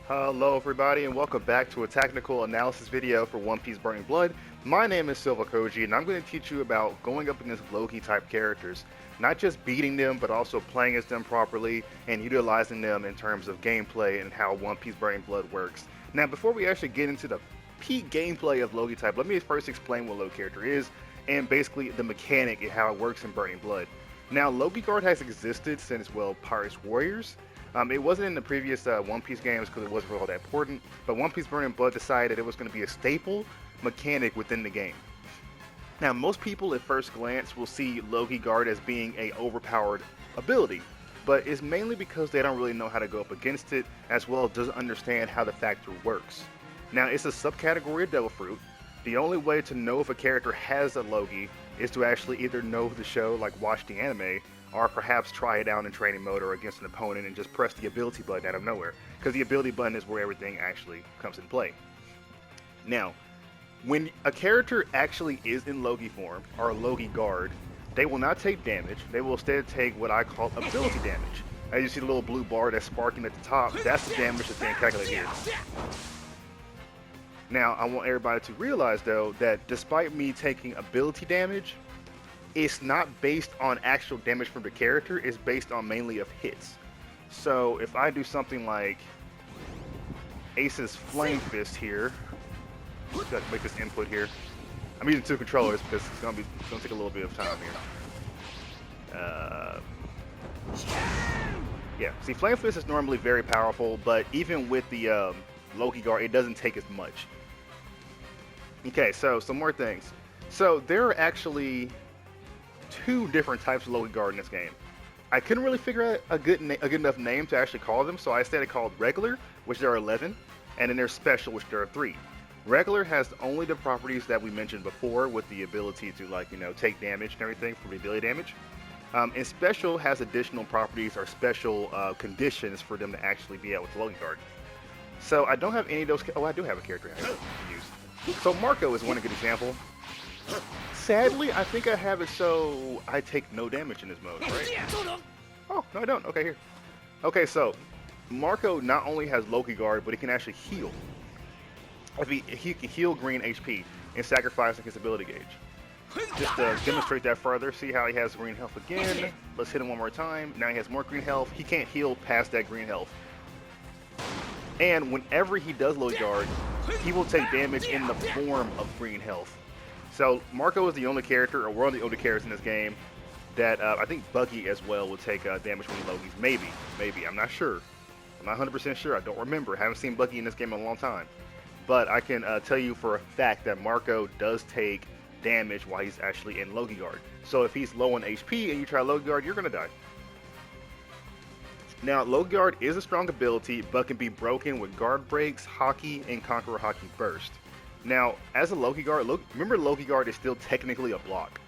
Hello everybody and welcome back to a technical analysis video for One Piece Burning Blood. My name is Silvokiji and I'm going to teach you about going up against Logi type characters. Not just beating them, but also playing as them properly and utilizing them in terms of gameplay and how One Piece Burning Blood works. Now before we actually get into the peak gameplay of Logi type, let me first explain what Logi character is and basically the mechanic and how it works in Burning Blood. Now Logia Guard has existed since, well, Pirates Warriors. It wasn't in the previous One Piece games because it wasn't all that important, but One Piece Burning Blood decided it was going to be a staple mechanic within the game. Now, most people at first glance will see Logia Guard as being a overpowered ability, but it's mainly because they don't really know how to go up against it, as well as doesn't understand how the factor works. Now, it's a subcategory of Devil Fruit. The only way to know if a character has a Logi is to actually either know the show, like watch the anime, or perhaps try it out in training mode or against an opponent and just press the ability button out of nowhere, because the ability button is where everything actually comes into play. Now, when a character actually is in Logi form, or Logia Guard, they will not take damage, they will instead take what I call ability damage. As you see the little blue bar that's sparking at the top, that's the damage that's being calculated here. Now, I want everybody to realize though, that despite me taking ability damage, it's not based on actual damage from the character, it's based on mainly of hits. So if I do something like Ace's Flame Fist here, got to make this input here. I'm using two controllers because it's gonna take a little bit of time here. Yeah, see, Flame Fist is normally very powerful, but even with the Logia Guard, it doesn't take as much. Okay, so some more things. So there are actually two different types of Logia Guard in this game. I couldn't really figure out a good enough name to actually call them, so I instead called regular, which there are 11, and then there's special, which there are 3. Regular has only the properties that we mentioned before, with the ability to, like, you know, take damage and everything from the ability damage. And special has additional properties or special conditions for them to actually be able to Logia Guard. So I don't have any of those. Oh, I do have a character I can use. So Marco is one good example. Sadly, I think I have it so I take no damage in this mode, right? Oh, no I don't. Okay, here. Okay, so Marco not only has Logia Guard, but he can actually heal. He can heal green HP and sacrifice his ability gauge. Just to demonstrate that further, see how he has green health again. Let's hit him one more time. Now he has more green health. He can't heal past that green health. And whenever he does Logia Guard, he will take damage in the form of green health. So Marco is the only character, or one of the only characters in this game, that I think Buggy as well will take damage from the Logis. Maybe. I'm not sure. I'm not 100% sure. I don't remember. I haven't seen Buggy in this game in a long time. But I can tell you for a fact that Marco does take damage while he's actually in Logia Guard. So if he's low on HP and you try Logia Guard, you're going to die. Now, Logia Guard is a strong ability, but can be broken with Guard Breaks, Haki, and Conqueror Haki Burst. Now, as a Logia Guard, remember Logia Guard is still technically a block.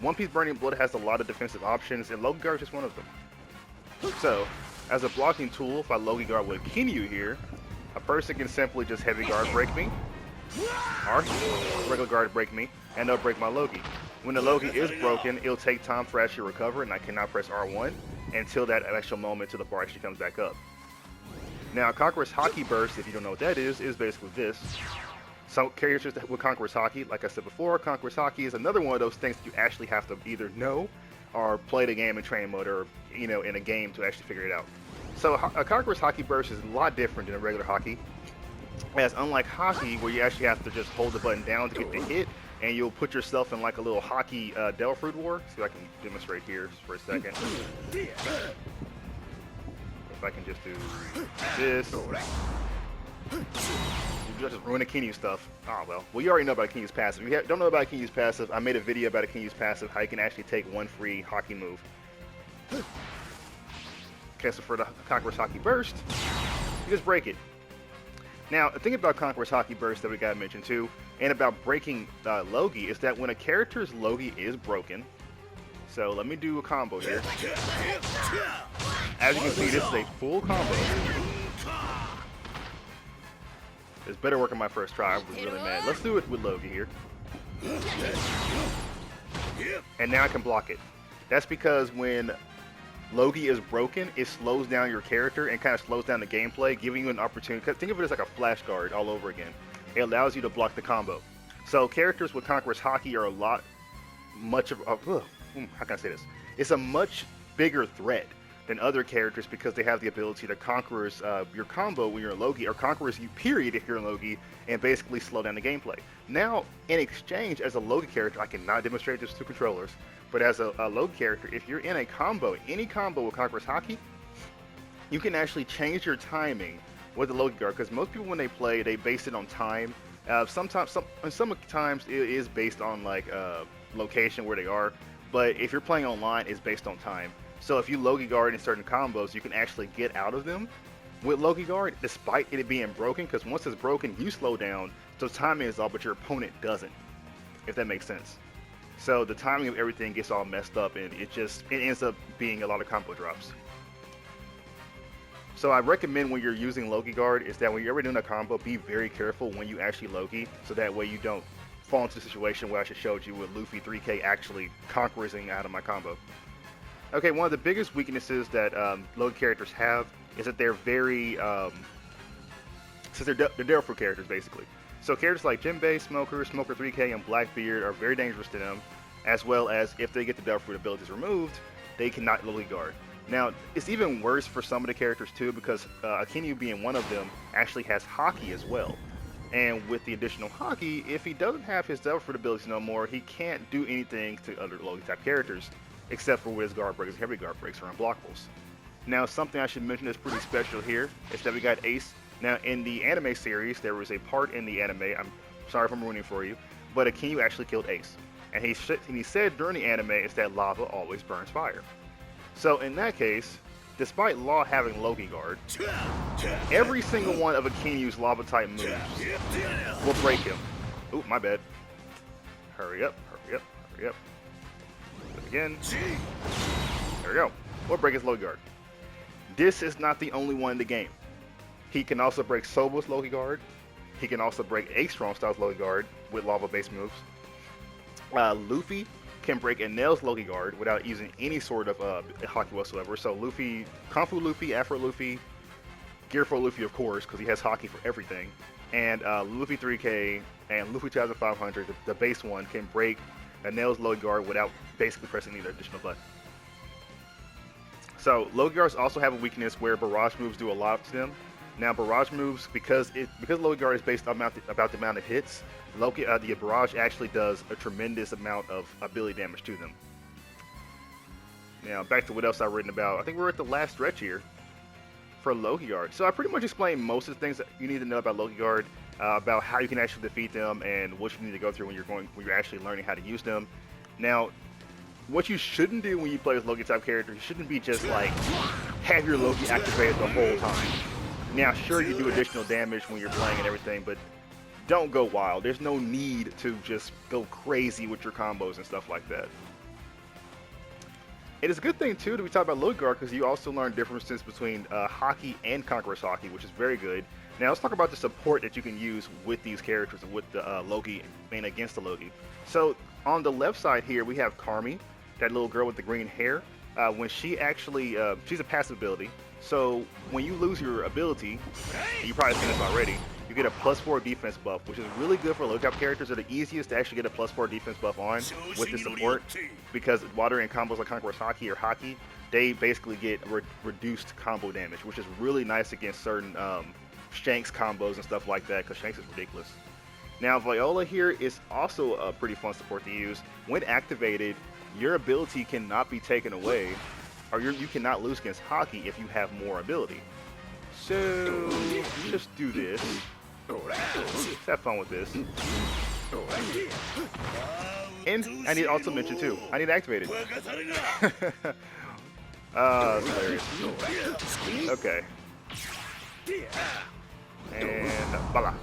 One Piece Burning Blood has a lot of defensive options, and Logia Guard is just one of them. So, as a blocking tool, if I Logia Guard with Kinyu here, a person can simply just Heavy Guard Break me, or regular Guard Break me, and they'll break my Logi. When the Logi is broken, it'll take time for actually recover, and I cannot press R1 until that actual moment till the bar actually comes back up. Now, Conqueror's Haki Burst, if you don't know what that is basically this. Some characters with Conqueror's Haki, like I said before, Conqueror's Haki is another one of those things that you actually have to either know or play the game in training mode, or, you know, in a game to actually figure it out. So a Conqueror's Haki Burst is a lot different than a regular Haki, as unlike Haki, where you actually have to just hold the button down to get the hit, and you'll put yourself in like a little Haki Devil Fruit War. See if I can demonstrate here for a second. If I can just do this. You just ruin the Kinyu stuff. Oh, well, you already know about Kinyu's passive. If you don't know about Kinyu's passive, I made a video about Kinyu's passive, how you can actually take one free Haki move. Okay, so for the Conqueror's Haki Burst, you just break it. Now, the thing about Conqueror's Haki Burst that we gotta mention too, and about breaking Logi, is that when a character's Logi is broken, so let me do a combo here. As you can see, this is a full combo. It's better working my first try. I was really mad. Let's do it with Logia here. And now I can block it. That's because when Logi is broken, it slows down your character and kind of slows down the gameplay, giving you an opportunity. Think of it as like a flash guard all over again. It allows you to block the combo. So characters with Conqueror's Haki are how can I say this? It's a much bigger threat than other characters because they have the ability to conquer your combo when you're in Logi, or conquerors you period if you're in Logi, and basically slow down the gameplay. Now, in exchange, as a Logi character, I cannot demonstrate this to controllers, but as a Logi character, if you're in a combo, any combo with Conqueror's Haki, you can actually change your timing with the Logia Guard, because most people when they play, they base it on time. Sometimes it is based on like location where they are, but if you're playing online, it's based on time. So if you Logia Guard in certain combos, you can actually get out of them with Logia Guard, despite it being broken, because once it's broken, you slow down, so timing is all, but your opponent doesn't, if that makes sense. So the timing of everything gets all messed up, and it ends up being a lot of combo drops. So I recommend when you're using Logia Guard is that when you're ever doing a combo, be very careful when you actually Logi, so that way you don't fall into the situation where I just showed you with Luffy 3K actually conquering out of my combo. Okay, one of the biggest weaknesses that Logia characters have is that they're very, since they're Devil Fruit characters basically. So characters like Jinbei, Smoker 3K, and Blackbeard are very dangerous to them, as well as if they get the Devil Fruit abilities removed, they cannot Logia Guard. Now, it's even worse for some of the characters too, because Akinyu being one of them actually has Haki as well. And with the additional Haki, if he doesn't have his Devil Fruit abilities no more, he can't do anything to other Logia type characters, except for with his guard breaks, heavy guard breaks are unblockables. Now, something I should mention that's pretty special here is that we got Ace. Now, in the anime series, there was a part in the anime, I'm sorry if I'm ruining for you, but Akinyu actually killed Ace. And he said during the anime is that lava always burns fire. So in that case, despite Law having Logia Guard, every single one of Akinyu's lava type moves will break him. Ooh, my bad. Hurry up, hurry up, hurry up. Do it again. There we go. We'll break his Logia Guard. This is not the only one in the game. He can also break Soba's Logia Guard. He can also break a Strong Style's Logia Guard with lava-based moves. Luffy can break Enel's Logia Guard without using any sort of Haki whatsoever. So Luffy, Kung Fu Luffy, Afro Luffy, Gear 4 Luffy of course, because he has Haki for everything, and Luffy 3K and Luffy 2500, the base one, can break Enel's Logia Guard without basically pressing any differential button. So Logia Guards also have a weakness where barrage moves do a lot to them. Now barrage moves, because Logia Guard is based on about the amount of hits, the barrage actually does a tremendous amount of ability damage to them. Now back to what else I've written about. I think we're at the last stretch here for Logia Guard. So I pretty much explained most of the things that you need to know about Logia Guard, about how you can actually defeat them and what you need to go through when you're actually learning how to use them. Now, what you shouldn't do when you play with Logia type characters, you shouldn't be just like have your Logia activated the whole time. Now, sure, you do additional damage when you're playing and everything, but don't go wild. There's no need to just go crazy with your combos and stuff like that. It is a good thing, too, that we talk about Logia Guard, because you also learn differences between Haki and Conqueror's Haki, which is very good. Now, let's talk about the support that you can use with these characters and with the Logi and against the Logi. So, on the left side here, we have Carmi, that little girl with the green hair. When she actually, she's a passive ability. So when you lose your ability, and you've probably seen this already, you get a +4 defense buff, which is really good for low-cap characters. They're the easiest to actually get a +4 defense buff on with the support, because while they're in combos like Conqueror's Haki or Haki, they basically get reduced combo damage, which is really nice against certain Shanks combos and stuff like that, because Shanks is ridiculous. Now Viola here is also a pretty fun support to use. When activated, your ability cannot be taken away, or you cannot lose against Haki if you have more ability. So just do this. Let's have fun with this. And I need to also mention too, I need to activate it. That's hilarious. Okay. And voila.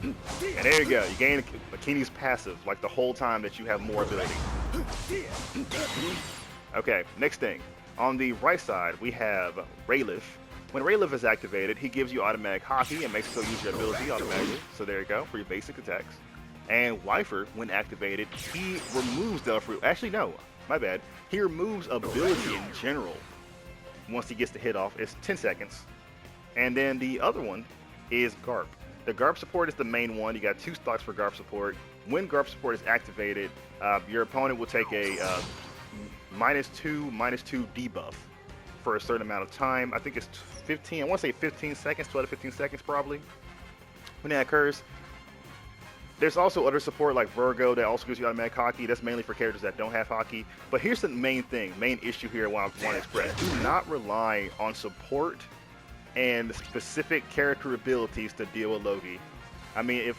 And there you go. You gain Akinyu's passive like the whole time that you have more ability. Okay, next thing. On the right side, we have Rayleigh. When Rayleigh is activated, he gives you automatic Haki and makes so use your ability automatically. So there you go, for your basic attacks. And Wifer, when activated, he removes Devil Fruit. Actually, no, my bad. He removes ability in general once he gets the hit off. It's 10 seconds. And then the other one is Garp. The Garp Support is the main one. You got 2 stocks for Garp Support. When Garp Support is activated, your opponent will take a -2 debuff for a certain amount of time. I think it's 15, I want to say 15 seconds, 12 to 15 seconds probably, when that occurs. There's also other support like Virgo that also gives you automatic Haki. That's mainly for characters that don't have Haki. But here's the main issue here I want to express. Do not rely on support and specific character abilities to deal with Logi. I mean, if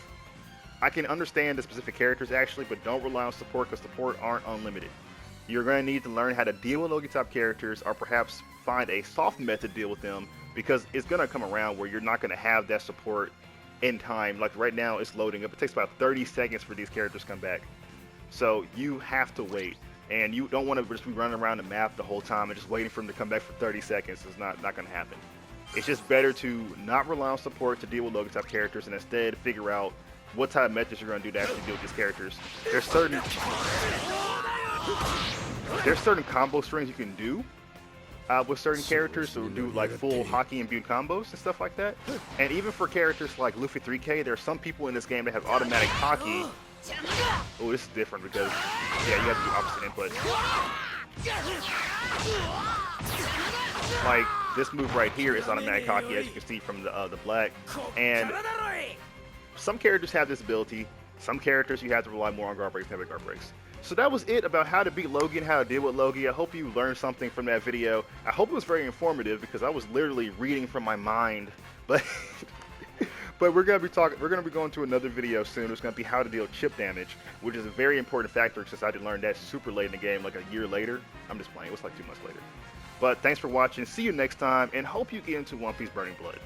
I can understand the specific characters actually, but don't rely on support because support aren't unlimited. You're going to need to learn how to deal with Logi type characters, or perhaps find a soft method to deal with them, because it's going to come around where you're not going to have that support in time. Like right now it's loading up. It takes about 30 seconds for these characters to come back. So you have to wait, and you don't want to just be running around the map the whole time and just waiting for them to come back for 30 seconds. It's not going to happen. It's just better to not rely on support to deal with Logi type characters, and instead figure out what type of methods you're going to do to actually deal with these characters. There's certain combo strings you can do with certain characters, so do like full Haki imbued combos and stuff like that. And even for characters like Luffy 3K, there are some people in this game that have automatic Haki. Oh, this is different because, yeah, you have to do opposite input. Like this move right here is automatic Haki, as you can see from the black. And some characters have this ability. Some characters you have to rely more on guard breaks, heavy guard breaks. So that was it about how to beat Logi and how to deal with Logi. I hope you learned something from that video. I hope it was very informative because I was literally reading from my mind. But we're gonna be going to another video soon. It's gonna be how to deal with chip damage, which is a very important factor since I did learn that super late in the game, like a year later. I'm just playing. It was like 2 months later. But thanks for watching. See you next time, and hope you get into One Piece Burning Blood.